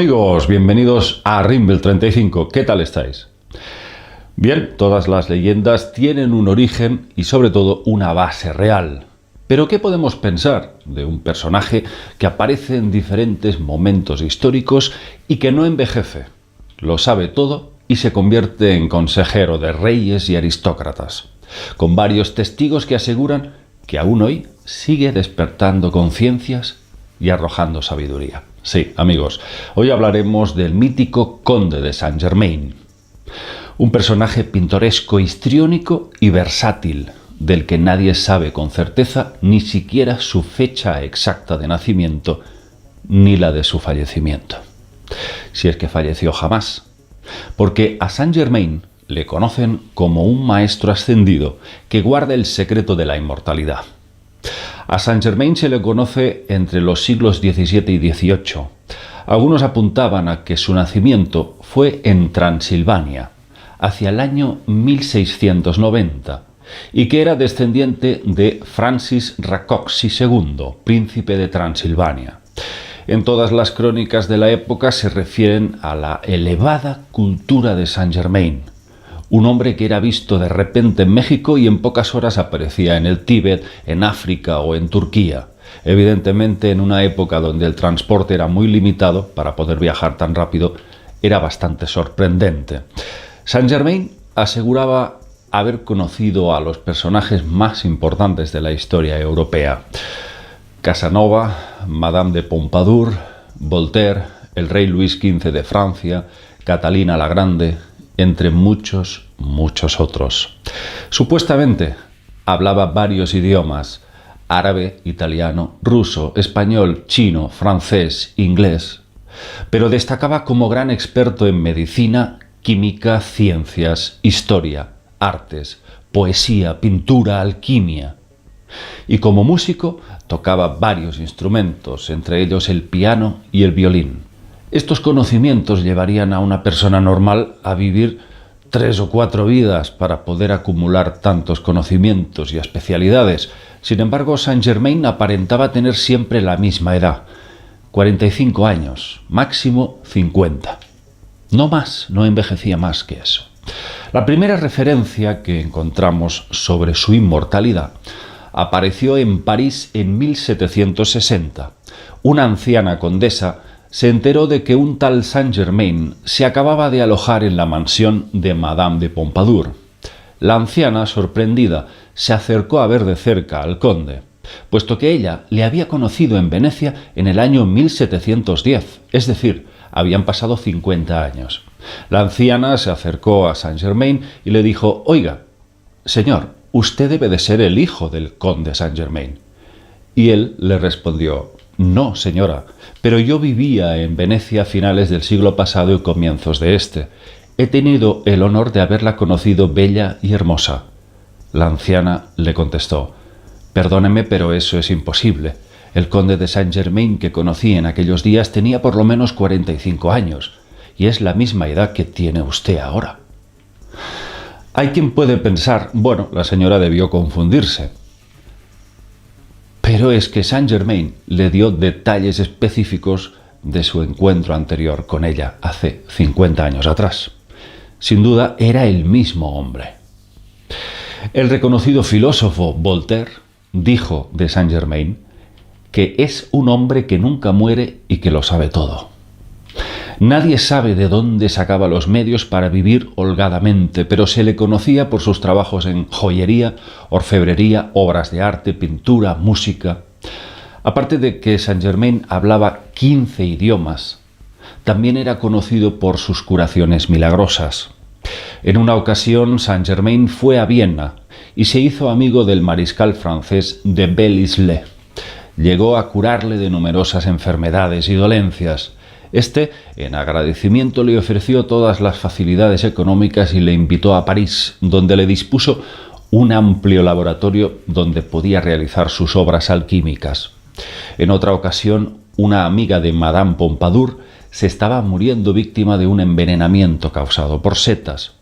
Amigos, bienvenidos a Rimble 35. ¿Qué tal estáis? Bien, todas las leyendas tienen un origen y sobre todo una base real. Pero ¿qué podemos pensar de un personaje que aparece en diferentes momentos históricos y que no envejece? Lo sabe todo y se convierte en consejero de reyes y aristócratas, con varios testigos que aseguran que aún hoy sigue despertando conciencias y arrojando sabiduría. Sí, amigos, hoy hablaremos del mítico conde de Saint-Germain, un personaje pintoresco, histriónico y versátil, del que nadie sabe con certeza ni siquiera su fecha exacta de nacimiento ni la de su fallecimiento. Si es que falleció jamás, porque a Saint-Germain le conocen como un maestro ascendido que guarda el secreto de la inmortalidad. A Saint-Germain se le conoce entre los siglos XVII y XVIII. Algunos apuntaban a que su nacimiento fue en Transilvania, hacia el año 1690, y que era descendiente de Francis Rákóczi II, príncipe de Transilvania. En todas las crónicas de la época se refieren a la elevada cultura de Saint-Germain, un hombre que era visto de repente en México y en pocas horas aparecía en el Tíbet, en África o en Turquía. Evidentemente, en una época donde el transporte era muy limitado, para poder viajar tan rápido, era bastante sorprendente. Saint-Germain aseguraba haber conocido a los personajes más importantes de la historia europea: Casanova, Madame de Pompadour, Voltaire, el rey Luis XV de Francia, Catalina la Grande, entre muchos otros. Supuestamente hablaba varios idiomas: árabe, italiano, ruso, español, chino, francés, inglés, pero destacaba como gran experto en medicina, química, ciencias, historia, artes, poesía, pintura, alquimia. Y como músico tocaba varios instrumentos, entre ellos el piano y el violín. Estos conocimientos llevarían a una persona normal a vivir 3 o 4 vidas para poder acumular tantos conocimientos y especialidades. Sin embargo, Saint-Germain aparentaba tener siempre la misma edad: 45 años, máximo 50. No más, no envejecía más que eso. La primera referencia que encontramos sobre su inmortalidad apareció en París en 1760. Una anciana condesa se enteró de que un tal Saint-Germain se acababa de alojar en la mansión de Madame de Pompadour. La anciana, sorprendida, se acercó a ver de cerca al conde, puesto que ella le había conocido en Venecia en el año 1710, es decir, habían pasado 50 años. La anciana se acercó a Saint-Germain y le dijo: «Oiga, señor, usted debe de ser el hijo del conde Saint-Germain». Y él le respondió: «No, señora, pero yo vivía en Venecia a finales del siglo pasado y comienzos de este. He tenido el honor de haberla conocido bella y hermosa». La anciana le contestó: «Perdóneme, pero eso es imposible. El conde de Saint-Germain que conocí en aquellos días tenía por lo menos 45 años, y es la misma edad que tiene usted ahora». Hay quien puede pensar: bueno, la señora debió confundirse. Pero es que Saint-Germain le dio detalles específicos de su encuentro anterior con ella hace 50 años atrás. Sin duda, era el mismo hombre. El reconocido filósofo Voltaire dijo de Saint-Germain que es un hombre que nunca muere y que lo sabe todo. Nadie sabe de dónde sacaba los medios para vivir holgadamente, pero se le conocía por sus trabajos en joyería, orfebrería, obras de arte, pintura, música. Aparte de que Saint-Germain hablaba 15 idiomas, también era conocido por sus curaciones milagrosas. En una ocasión, Saint-Germain fue a Viena y se hizo amigo del mariscal francés de Belle-Isle. Llegó a curarle de numerosas enfermedades y dolencias. Este, en agradecimiento, le ofreció todas las facilidades económicas y le invitó a París, donde le dispuso un amplio laboratorio donde podía realizar sus obras alquímicas. En otra ocasión, una amiga de Madame Pompadour se estaba muriendo víctima de un envenenamiento causado por setas.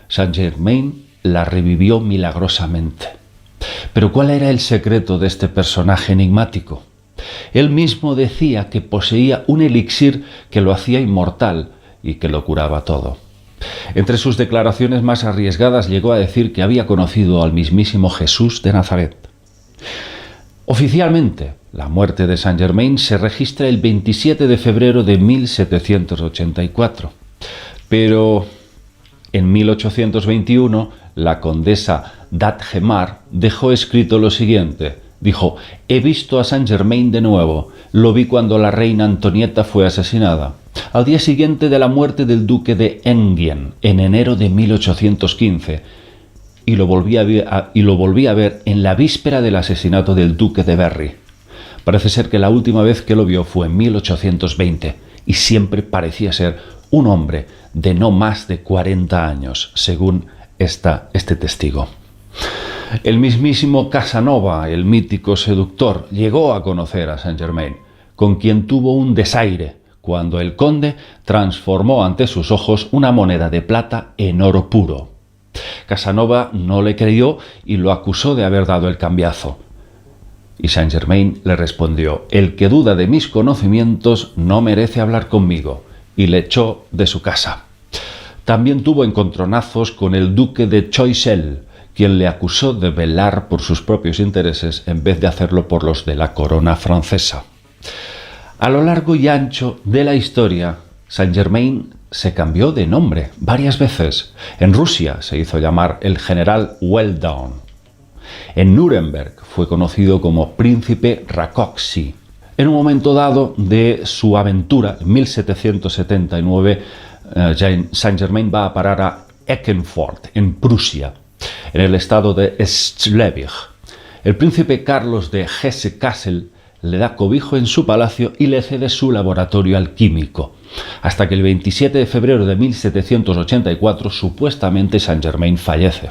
Saint-Germain la revivió milagrosamente. Pero ¿cuál era el secreto de este personaje enigmático? Él mismo decía que poseía un elixir que lo hacía inmortal y que lo curaba todo. Entre sus declaraciones más arriesgadas llegó a decir que había conocido al mismísimo Jesús de Nazaret. Oficialmente, la muerte de Saint-Germain se registra el 27 de febrero de 1784, pero en 1821 la condesa d'Adhemar dejó escrito lo siguiente. Dijo: «He visto a Saint-Germain de nuevo, lo vi cuando la reina Antonieta fue asesinada, al día siguiente de la muerte del duque de Enghien, en enero de 1815, y lo volví a ver en la víspera del asesinato del duque de Berry. Parece ser que la última vez que lo vio fue en 1820, y siempre parecía ser un hombre de no más de 40 años, según este testigo». El mismísimo Casanova, el mítico seductor, llegó a conocer a Saint-Germain, con quien tuvo un desaire cuando el conde transformó ante sus ojos una moneda de plata en oro puro. Casanova no le creyó y lo acusó de haber dado el cambiazo. Y Saint-Germain le respondió: «El que duda de mis conocimientos no merece hablar conmigo», y le echó de su casa. También tuvo encontronazos con el duque de Choiseul, quien le acusó de velar por sus propios intereses en vez de hacerlo por los de la corona francesa. A lo largo y ancho de la historia, Saint-Germain se cambió de nombre varias veces. En Rusia se hizo llamar el general Weldon. En Nuremberg fue conocido como príncipe Rákóczi. En un momento dado de su aventura, en 1779, Saint-Germain va a parar a Eckernförde, en Prusia, en el estado de Schleswig. El príncipe Carlos de Hesse-Kassel le da cobijo en su palacio y le cede su laboratorio alquímico, hasta que el 27 de febrero de 1784 supuestamente Saint-Germain fallece,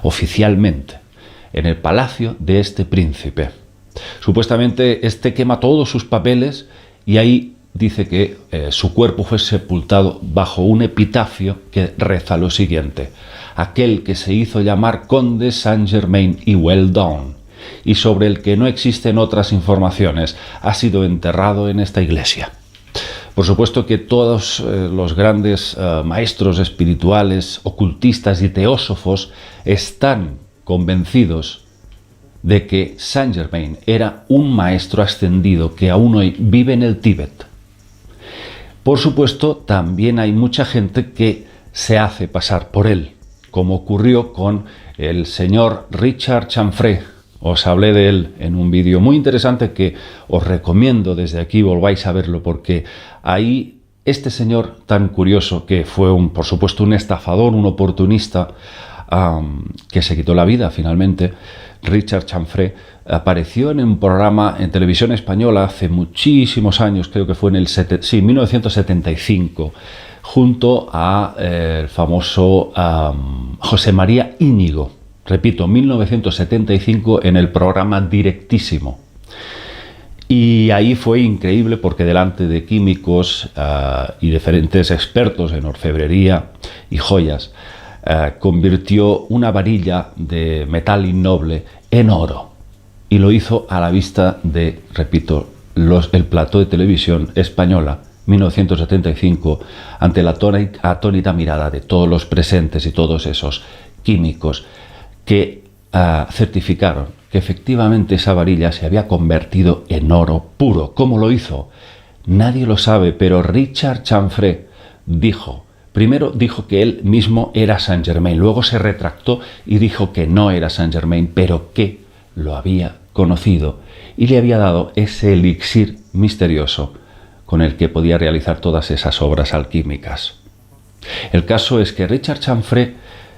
oficialmente, en el palacio de este príncipe. Supuestamente este quema todos sus papeles y ahí dice que su cuerpo fue sepultado bajo un epitafio que reza lo siguiente: «Aquel que se hizo llamar conde Saint-Germain y Weldon, y sobre el que no existen otras informaciones, ha sido enterrado en esta iglesia». Por supuesto que todos los grandes maestros espirituales, ocultistas y teósofos están convencidos de que Saint-Germain era un maestro ascendido que aún hoy vive en el Tíbet. Por supuesto, también hay mucha gente que se hace pasar por él, como ocurrió con el señor Richard Chanfrey. Os hablé de él en un vídeo muy interesante que os recomiendo desde aquí volváis a verlo, porque ahí este señor tan curioso, que fue por supuesto un estafador, un oportunista, que se quitó la vida finalmente, Richard Chanfrey, apareció en un programa en televisión española hace muchísimos años, creo que fue en 1975, junto a el famoso José María Íñigo. Repito, 1975, en el programa Directísimo. Y ahí fue increíble porque delante de químicos y diferentes expertos en orfebrería y joyas, convirtió una varilla de metal innoble en oro, y lo hizo a la vista de, repito, el plató de televisión española, 1975, ante la atónita mirada de todos los presentes y todos esos químicos que certificaron que efectivamente esa varilla se había convertido en oro puro. ¿Cómo lo hizo? Nadie lo sabe, pero Richard Chanfrey primero dijo que él mismo era Saint-Germain, luego se retractó y dijo que no era Saint-Germain, pero que lo había conocido y le había dado ese elixir misterioso con el que podía realizar todas esas obras alquímicas. El caso es que Richard Chanfrey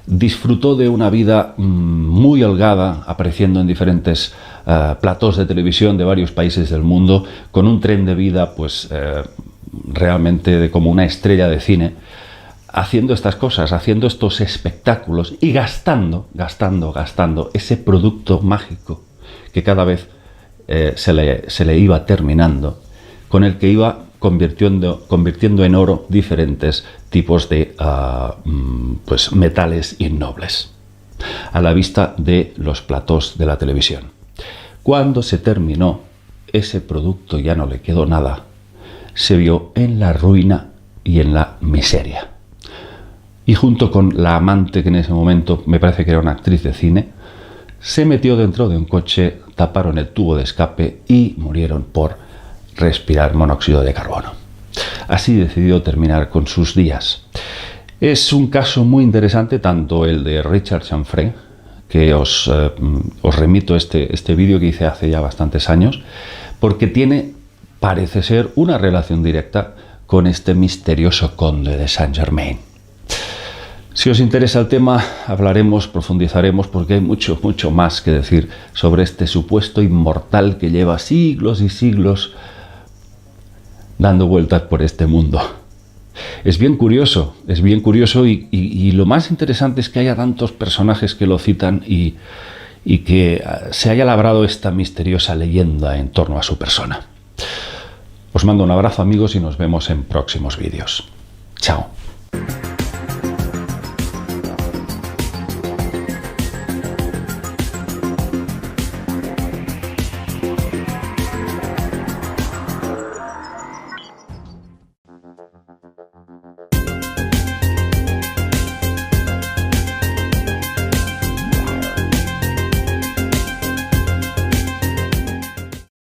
disfrutó de una vida muy holgada, apareciendo en diferentes platós de televisión de varios países del mundo, con un tren de vida realmente como una estrella de cine, haciendo estas cosas, haciendo estos espectáculos y gastando ese producto mágico que cada vez se le iba terminando, con el que iba convirtiendo en oro diferentes tipos de metales innobles, a la vista de los platós de la televisión. Cuando se terminó ese producto ya no le quedó nada, se vio en la ruina y en la miseria. Y junto con la amante, que en ese momento me parece que era una actriz de cine, se metió dentro de un coche, taparon el tubo de escape y murieron por respirar monóxido de carbono. Así decidió terminar con sus días. Es un caso muy interesante, tanto el de Richard Chanfray, que os remito este vídeo que hice hace ya bastantes años, porque tiene, parece ser, una relación directa con este misterioso conde de Saint-Germain. Si os interesa el tema, hablaremos, profundizaremos, porque hay mucho más que decir sobre este supuesto inmortal que lleva siglos y siglos dando vueltas por este mundo. Es bien curioso y lo más interesante es que haya tantos personajes que lo citan y que se haya labrado esta misteriosa leyenda en torno a su persona. Os mando un abrazo, amigos, y nos vemos en próximos vídeos. Chao.